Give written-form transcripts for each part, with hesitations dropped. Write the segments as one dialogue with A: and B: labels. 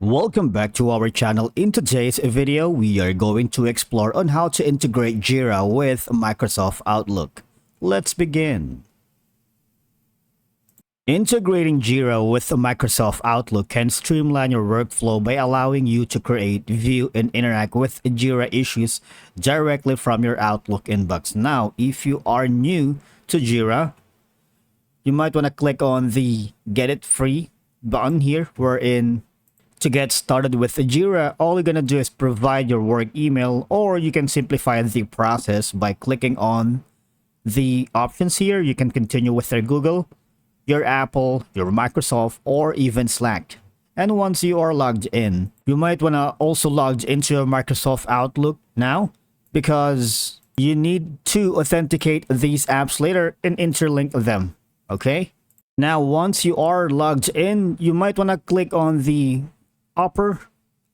A: Welcome back to our channel. In today's video, we are going to explore on how to integrate Jira with Microsoft Outlook. Let's begin. Integrating Jira with Microsoft Outlook can streamline your workflow by allowing you to create, view, and interact with Jira issues directly from your Outlook inbox. Now, if you are new to Jira, you might want to click on the Get It Free button here, wherein to get started with Jira, all you're gonna do is provide your work email, or you can simplify the process by clicking on the options here. You can continue with your Google, your Apple, your Microsoft, or even Slack. And once you are logged in, you might wanna also log into your Microsoft Outlook now, because you need to authenticate these apps later and interlink them, okay? Now, once you are logged in, you might wanna click on the upper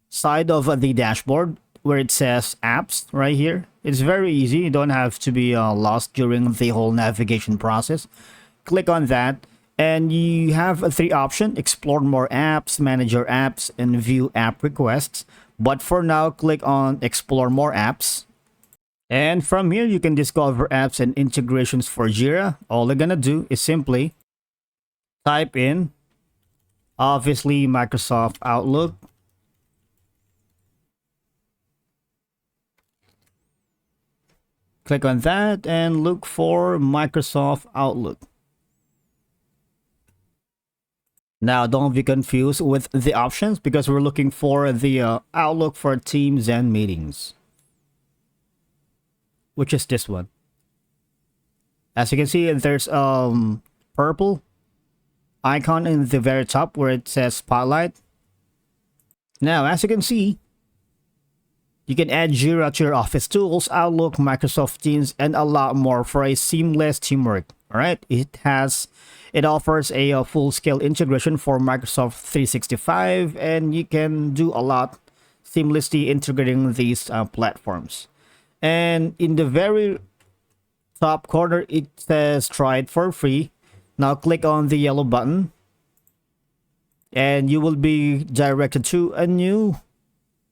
A: side of the dashboard where it says apps right here. It's very easy. You don't have to be lost during the whole navigation process. Click on that and you have three options: explore more apps, manage your apps, and view app requests. But for now, click on explore more apps, and from here you can discover apps and integrations for Jira. All you're gonna do is simply type in, obviously, Microsoft Outlook. Click on that and look for Microsoft Outlook. Now, don't be confused with the options because we're looking for the Outlook for Teams and Meetings, which is this one. As you can see, there's purple icon in the very top where it says Spotlight. Now, as you can see, you can add Jira to your Office tools, Outlook, Microsoft Teams, and a lot more for a seamless teamwork. All right, it offers a full-scale integration for Microsoft 365, and you can do a lot seamlessly integrating these platforms. And in the very top corner, it says try it for free. Now click on the yellow button and you will be directed to a new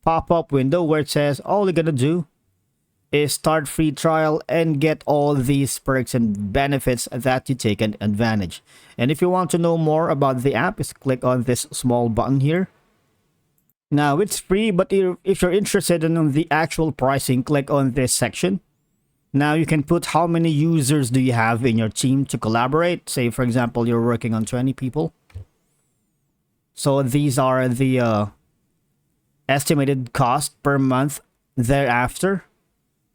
A: pop-up window where it says all you're gonna do is start free trial and get all these perks and benefits that you take advantage. And if you want to know more about the app, just click on this small button here. Now it's free, but if you're interested in the actual pricing, click on this section. Now you can put how many users do you have in your team to collaborate. Say, for example, you're working on 20 people. So these are the estimated cost per month thereafter.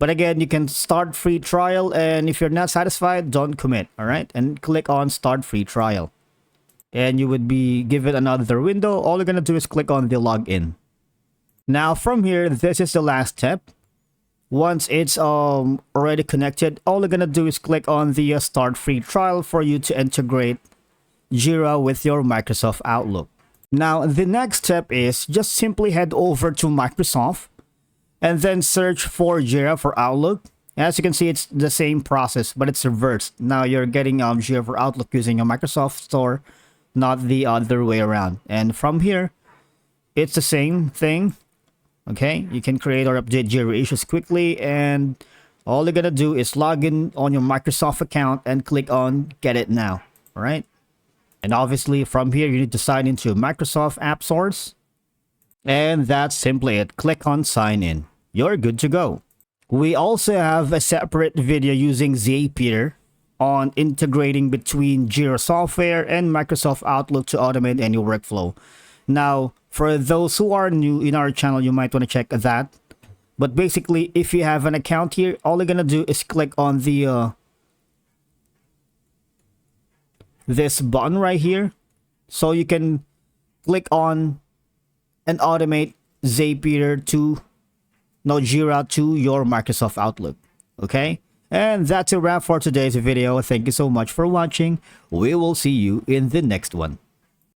A: But again, you can start free trial, and if you're not satisfied, don't commit, all right? And click on start free trial. And you would be given another window. All you're gonna do is click on the login. Now from here, this is the last step. Once it's already connected, all you're gonna do is click on the start free trial for you to integrate Jira with your Microsoft Outlook. Now, the next step is just simply head over to Microsoft and then search for Jira for Outlook. As you can see, it's the same process, but it's reversed. Now you're getting Jira for Outlook using a Microsoft Store, not the other way around. And from here, it's the same thing. Okay, you can create or update Jira issues quickly, and all you're gonna do is log in on your Microsoft account and click on Get It Now. All right, and obviously from here you need to sign into Microsoft App Source, and that's simply it. Click on Sign In. You're good to go. We also have a separate video using Zapier on integrating between Jira software and Microsoft Outlook to automate any workflow. Now, for those who are new in our channel, you might want to check that. But basically, if you have an account here, all you're gonna do is click on the this button right here, so you can click on and automate Zapier to Jira to your Microsoft Outlook. Okay, and that's a wrap for today's video. Thank you so much for watching. We will see you in the next one.